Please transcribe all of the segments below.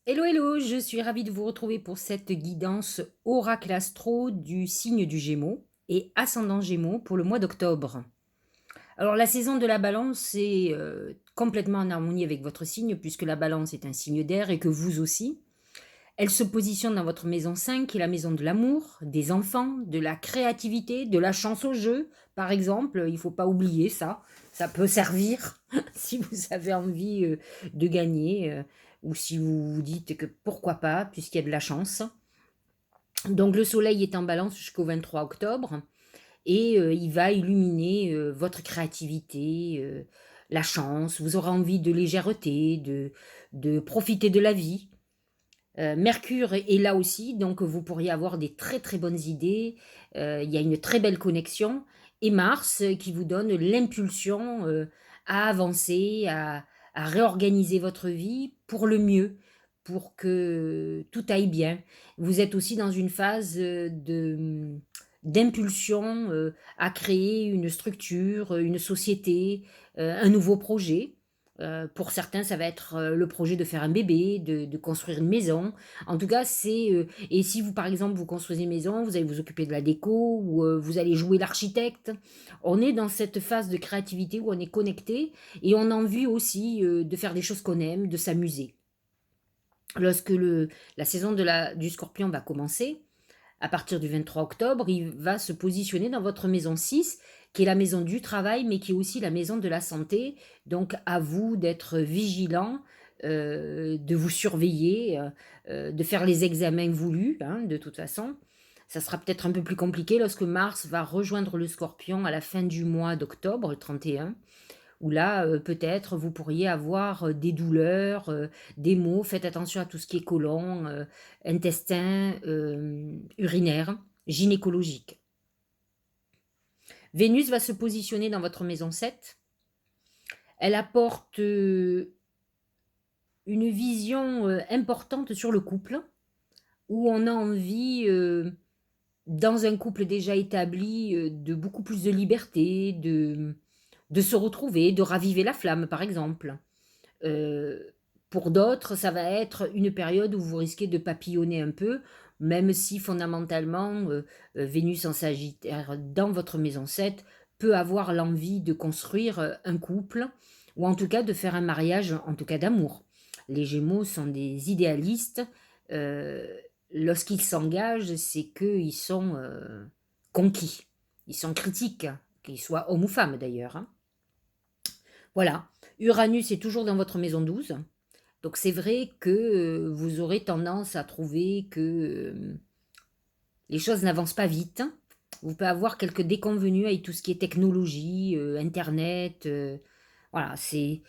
Hello, hello, je suis ravie de vous retrouver pour cette guidance Oracle Astro du signe du Gémeaux et ascendant Gémeaux pour le mois d'octobre. Alors la saison de la Balance est complètement en harmonie avec votre signe puisque la Balance est un signe d'air et que vous aussi. Elle se positionne dans votre maison 5, qui est la maison de l'amour, des enfants, de la créativité, de la chance au jeu, par exemple. Il ne faut pas oublier ça. Ça peut servir si vous avez envie de gagner ou si vous vous dites que pourquoi pas, puisqu'il y a de la chance. Donc le soleil est en balance jusqu'au 23 octobre et il va illuminer votre créativité, la chance. Vous aurez envie de légèreté, de profiter de la vie. Mercure est là aussi, donc vous pourriez avoir des très très bonnes idées. Il y a une très belle connexion. Et Mars qui vous donne l'impulsion à avancer, à réorganiser votre vie pour le mieux, pour que tout aille bien. Vous êtes aussi dans une phase d'impulsion à créer une structure, une société, un nouveau projet. Pour certains, ça va être le projet de faire un bébé, de construire une maison. En tout cas, c'est et si vous, par exemple, vous construisez une maison, vous allez vous occuper de la déco ou vous allez jouer l'architecte. On est dans cette phase de créativité où on est connecté et on a envie aussi de faire des choses qu'on aime, de s'amuser. Lorsque la saison du Scorpion va commencer, à partir du 23 octobre, il va se positionner dans votre maison 6, qui est la maison du travail, mais qui est aussi la maison de la santé. Donc, à vous d'être vigilant, de vous surveiller, de faire les examens voulus, hein, de toute façon. Ça sera peut-être un peu plus compliqué lorsque Mars va rejoindre le Scorpion à la fin du mois d'octobre, le 31, où là, peut-être, vous pourriez avoir des douleurs, des maux. Faites attention à tout ce qui est côlon, intestin, urinaire, gynécologique. Vénus va se positionner dans votre maison 7. Elle apporte une vision importante sur le couple, où on a envie, dans un couple déjà établi, de beaucoup plus de liberté, de se retrouver, de raviver la flamme, par exemple. Heu, pour d'autres, ça va être une période où vous risquez de papillonner un peu, même si fondamentalement, Vénus en Sagittaire dans votre maison 7 peut avoir l'envie de construire, un couple ou en tout cas de faire un mariage, en tout cas d'amour. Les Gémeaux sont des idéalistes, heu, lorsqu'ils s'engagent, c'est qu'ils sont, conquis. Ils sont critiques, qu'ils soient hommes ou femmes d'ailleurs, hein. Voilà. Uranus est toujours dans votre maison 12. Donc c'est vrai que vous aurez tendance à trouver que les choses n'avancent pas vite. Vous pouvez avoir quelques déconvenues avec tout ce qui est technologie, internet, voilà, c'est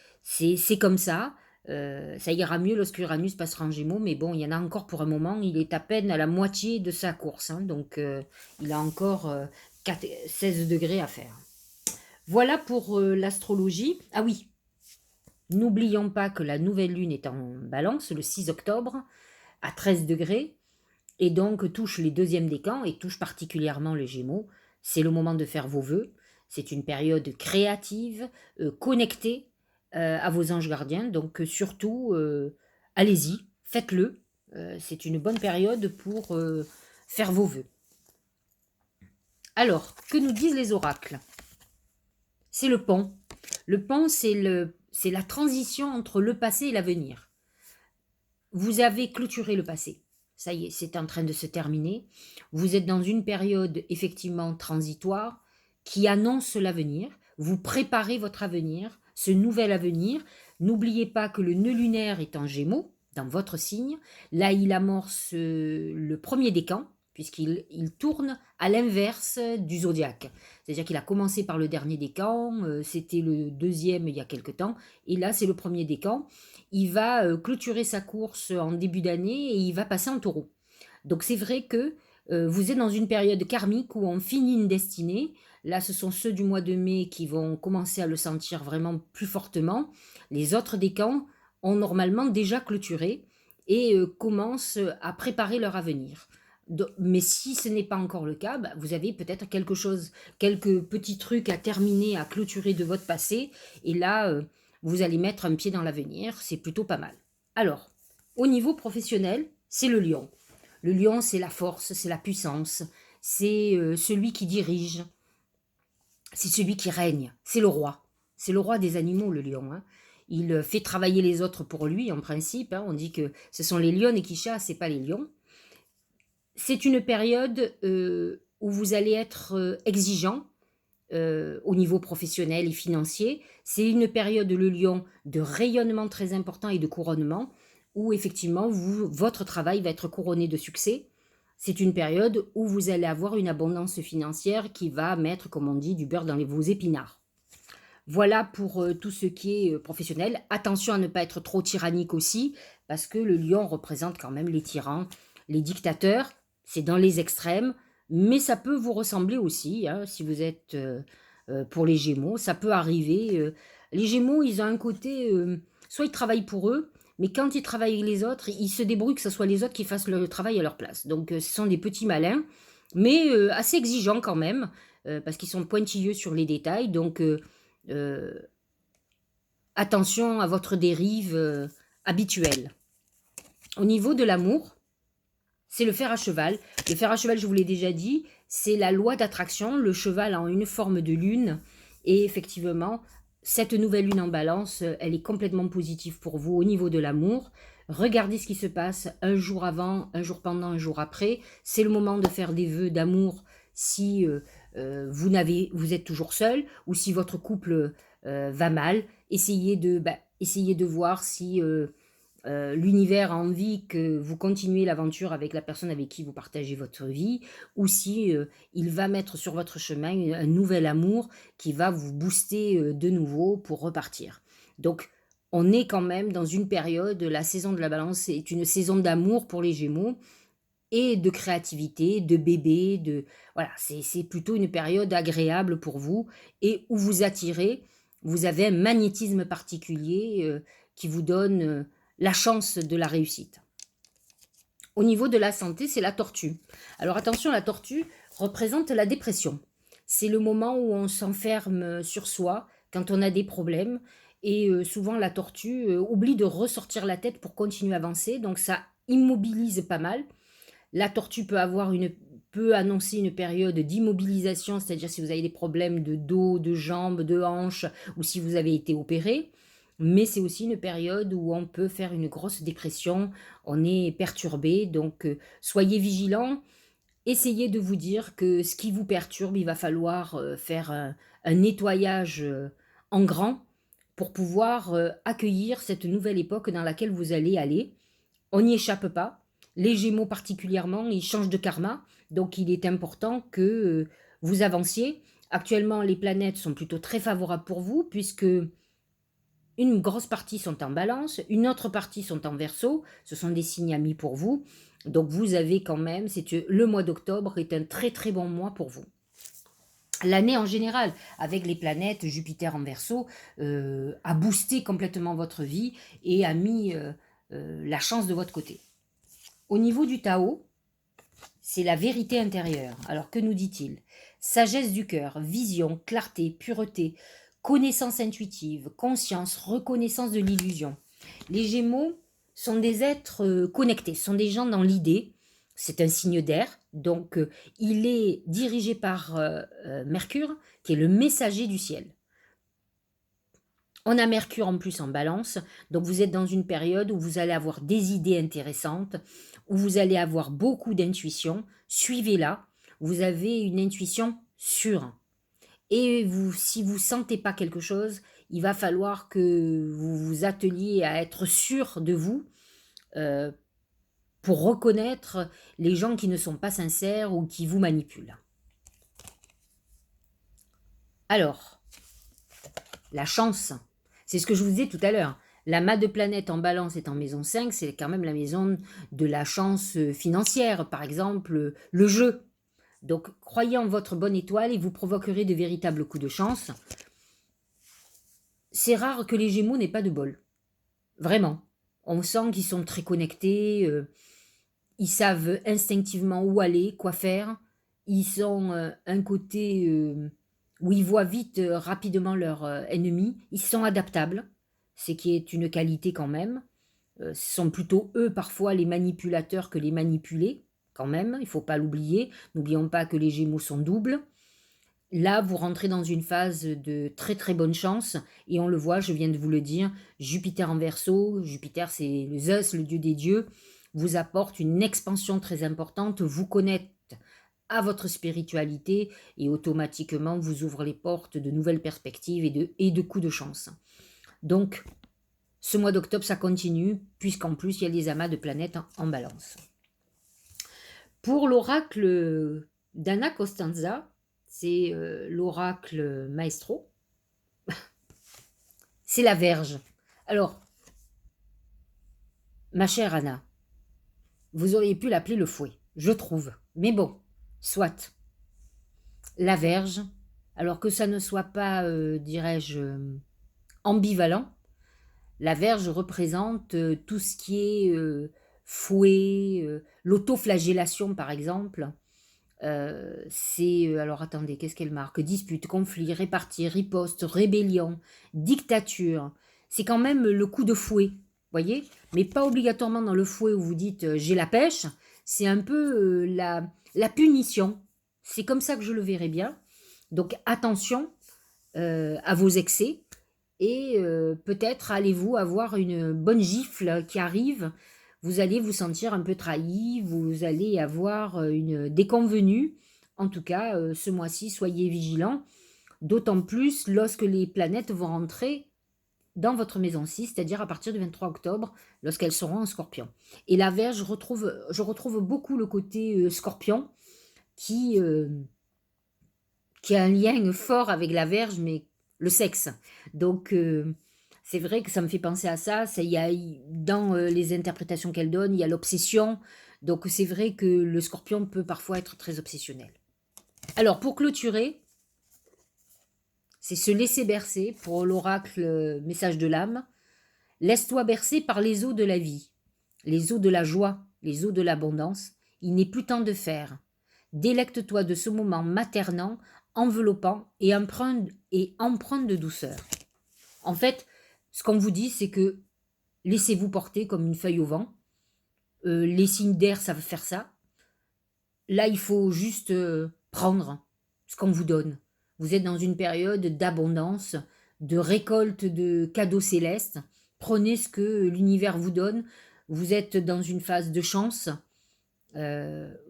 comme ça. Ça ira mieux lorsque Uranus passera en Gémeaux, mais bon, il y en a encore pour un moment. Il est à peine à la moitié de sa course, hein, donc il a encore 16 degrés à faire. Voilà pour l'astrologie. Ah oui, n'oublions pas que la nouvelle lune est en balance le 6 octobre à 13 degrés et donc touche les deuxièmes décans et touche particulièrement les Gémeaux. C'est le moment de faire vos vœux. C'est une période créative, connectée à vos anges gardiens. Donc surtout, allez-y, faites-le. C'est une bonne période pour faire vos vœux. Alors, que nous disent les oracles? C'est le pont. Le pont, c'est la transition entre le passé et l'avenir. Vous avez clôturé le passé. Ça y est, c'est en train de se terminer. Vous êtes dans une période effectivement transitoire qui annonce l'avenir. Vous préparez votre avenir, ce nouvel avenir. N'oubliez pas que le nœud lunaire est en Gémeaux, dans votre signe. Là, il amorce le premier décan, puisqu'il tourne à l'inverse du zodiaque. C'est-à-dire qu'il a commencé par le dernier décan, c'était le deuxième il y a quelque temps, et là, c'est le premier décan. Il va clôturer sa course en début d'année et il va passer en taureau. Donc c'est vrai que vous êtes dans une période karmique où on finit une destinée. Là, ce sont ceux du mois de mai qui vont commencer à le sentir vraiment plus fortement. Les autres décans ont normalement déjà clôturé et commencent à préparer leur avenir. Mais si ce n'est pas encore le cas, bah, vous avez peut-être quelque chose, quelques petits trucs à terminer, à clôturer de votre passé. Et là, vous allez mettre un pied dans l'avenir. C'est plutôt pas mal. Alors, Au niveau professionnel, c'est le lion. Le lion, c'est la force, c'est la puissance, c'est celui qui dirige, c'est celui qui règne, c'est le roi. C'est le roi des animaux, le lion, hein. Il fait travailler les autres pour lui, en principe, hein. On dit que ce sont les lionnes qui chassent et pas les lions. C'est une période où vous allez être exigeant au niveau professionnel et financier. C'est une période, le lion, de rayonnement très important et de couronnement, où effectivement, votre travail va être couronné de succès. C'est une période où vous allez avoir une abondance financière qui va mettre, comme on dit, du beurre dans vos épinards. Voilà pour tout ce qui est professionnel. Attention à ne pas être trop tyrannique aussi, parce que le lion représente quand même les tyrans, les dictateurs. C'est dans les extrêmes, mais ça peut vous ressembler aussi, hein, si vous êtes pour les Gémeaux. Ça peut arriver. Les Gémeaux, ils ont un côté, soit ils travaillent pour eux, mais quand ils travaillent avec les autres, ils se débrouillent que ce soit les autres qui fassent le travail à leur place. Donc ce sont des petits malins, mais assez exigeants quand même, parce qu'ils sont pointilleux sur les détails. Donc euh, attention à votre dérive habituelle. Au niveau de l'amour, c'est le fer à cheval. Le fer à cheval, je vous l'ai déjà dit, c'est la loi d'attraction. Le cheval a une forme de lune. Et effectivement, cette nouvelle lune en balance, elle est complètement positive pour vous au niveau de l'amour. Regardez ce qui se passe un jour avant, un jour pendant, un jour après. C'est le moment de faire des vœux d'amour si vous êtes toujours seul ou si votre couple va mal. Essayez de voir si l'univers a envie que vous continuez l'aventure avec la personne avec qui vous partagez votre vie, ou si il va mettre sur votre chemin un nouvel amour qui va vous booster de nouveau pour repartir. Donc, on est quand même dans une période, la saison de la balance est une saison d'amour pour les Gémeaux et de créativité, de bébé, voilà, c'est plutôt une période agréable pour vous et où vous attirez, vous avez un magnétisme particulier qui vous donne la chance de la réussite. Au niveau de la santé, c'est la tortue. Alors attention, la tortue représente la dépression. C'est le moment où on s'enferme sur soi quand on a des problèmes. Et souvent, la tortue oublie de ressortir la tête pour continuer à avancer. Donc ça immobilise pas mal. La tortue peut annoncer une période d'immobilisation, c'est-à-dire si vous avez des problèmes de dos, de jambes, de hanches, ou si vous avez été opéré. Mais c'est aussi une période où on peut faire une grosse dépression, on est perturbé, donc soyez vigilants. Essayez de vous dire que ce qui vous perturbe, il va falloir faire un nettoyage en grand pour pouvoir accueillir cette nouvelle époque dans laquelle vous allez aller. On n'y échappe pas. Les Gémeaux particulièrement, ils changent de karma, donc il est important que vous avanciez. Actuellement, les planètes sont plutôt très favorables pour vous, puisque une grosse partie sont en balance, une autre partie sont en verso, ce sont des signes amis pour vous. Donc vous avez quand même, le mois d'octobre est un très très bon mois pour vous. L'année en général, avec les planètes, Jupiter en verso, a boosté complètement votre vie et a mis la chance de votre côté. Au niveau du Tao, c'est la vérité intérieure. Alors que nous dit-il? Sagesse du cœur, vision, clarté, pureté, connaissance intuitive, conscience, reconnaissance de l'illusion. Les Gémeaux sont des êtres connectés, sont des gens dans l'idée. C'est un signe d'air, donc il est dirigé par Mercure, qui est le messager du ciel. On a Mercure en plus en balance, donc vous êtes dans une période où vous allez avoir des idées intéressantes, où vous allez avoir beaucoup d'intuition. Suivez-la, vous avez une intuition sûre. Et si vous ne sentez pas quelque chose, il va falloir que vous vous atteliez à être sûr de vous euh, pour reconnaître les gens qui ne sont pas sincères ou qui vous manipulent. Alors, la chance, c'est ce que je vous disais tout à l'heure. La mât de planète en balance est en maison 5, c'est quand même la maison de la chance financière, par exemple le jeu. Donc croyez en votre bonne étoile et vous provoquerez de véritables coups de chance. C'est rare que les Gémeaux n'aient pas de bol. Vraiment. On sent qu'ils sont très connectés, ils savent instinctivement où aller, quoi faire. Ils sont un côté où ils voient vite, rapidement leur ennemi. Ils sont adaptables, ce qui est une qualité quand même. Ce sont plutôt eux parfois les manipulateurs que les manipulés, quand même, il ne faut pas l'oublier. N'oublions pas que les Gémeaux sont doubles. Là, vous rentrez dans une phase de très très bonne chance et on le voit, je viens de vous le dire, Jupiter en Verseau, Jupiter c'est le Zeus, le dieu des dieux, vous apporte une expansion très importante, vous connecte à votre spiritualité et automatiquement vous ouvre les portes de nouvelles perspectives et de coups de chance. Donc, ce mois d'octobre, ça continue, puisqu'en plus, il y a des amas de planètes en balance. Pour l'oracle d'Anna Costanza, c'est l'oracle maestro, c'est la Vierge. Alors, ma chère Anna, vous auriez pu l'appeler le fouet, je trouve. Mais bon, soit. La Vierge, alors que ça ne soit pas, dirais-je, ambivalent, la Vierge représente tout ce qui est fouet, l'autoflagellation par exemple. Alors attendez, qu'est-ce qu'elle marque? Dispute, conflit, répartie, riposte, rébellion, dictature. C'est quand même le coup de fouet, voyez? Mais pas obligatoirement dans le fouet où vous dites j'ai la pêche. C'est un peu la punition. C'est comme ça que je le verrais bien. Donc attention à vos excès et peut-être allez-vous avoir une bonne gifle qui arrive. Vous allez vous sentir un peu trahi, vous allez avoir une déconvenue. En tout cas, ce mois-ci, soyez vigilants, d'autant plus lorsque les planètes vont rentrer dans votre maison 6, c'est-à-dire à partir du 23 octobre, lorsqu'elles seront en scorpion. Et la Vierge, je retrouve beaucoup le côté scorpion qui, qui a un lien fort avec la Vierge, mais le sexe. Donc, c'est vrai que ça me fait penser à ça. Il y a, dans les interprétations qu'elle donne, il y a l'obsession. Donc, c'est vrai que le scorpion peut parfois être très obsessionnel. Alors, pour clôturer, c'est se laisser bercer pour l'oracle message de l'âme. Laisse-toi bercer par les eaux de la vie, les eaux de la joie, les eaux de l'abondance. Il n'est plus temps de faire. Délecte-toi de ce moment maternant, enveloppant et empreint de douceur. En fait, ce qu'on vous dit, c'est que laissez-vous porter comme une feuille au vent. Les signes d'air savent faire ça. Là, il faut juste prendre ce qu'on vous donne. Vous êtes dans une période d'abondance, de récolte de cadeaux célestes. Prenez ce que l'univers vous donne. Vous êtes dans une phase de chance.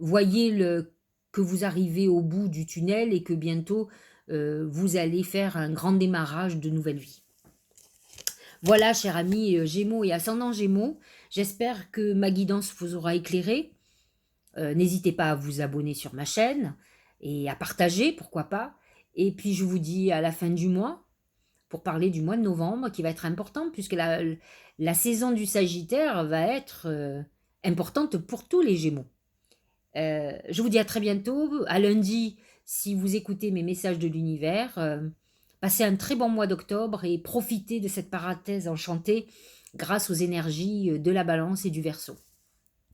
Voyez que vous arrivez au bout du tunnel et que bientôt vous allez faire un grand démarrage de nouvelle vie. Voilà, chers amis Gémeaux et ascendant Gémeaux, j'espère que ma guidance vous aura éclairé. N'hésitez pas à vous abonner sur ma chaîne et à partager, pourquoi pas. Et puis je vous dis à la fin du mois, pour parler du mois de novembre, qui va être important, puisque la saison du Sagittaire va être importante pour tous les Gémeaux. Je vous dis à très bientôt, à lundi, si vous écoutez mes messages de l'univers. Passez un très bon mois d'octobre et profitez de cette parenthèse enchantée grâce aux énergies de la Balance et du Verseau.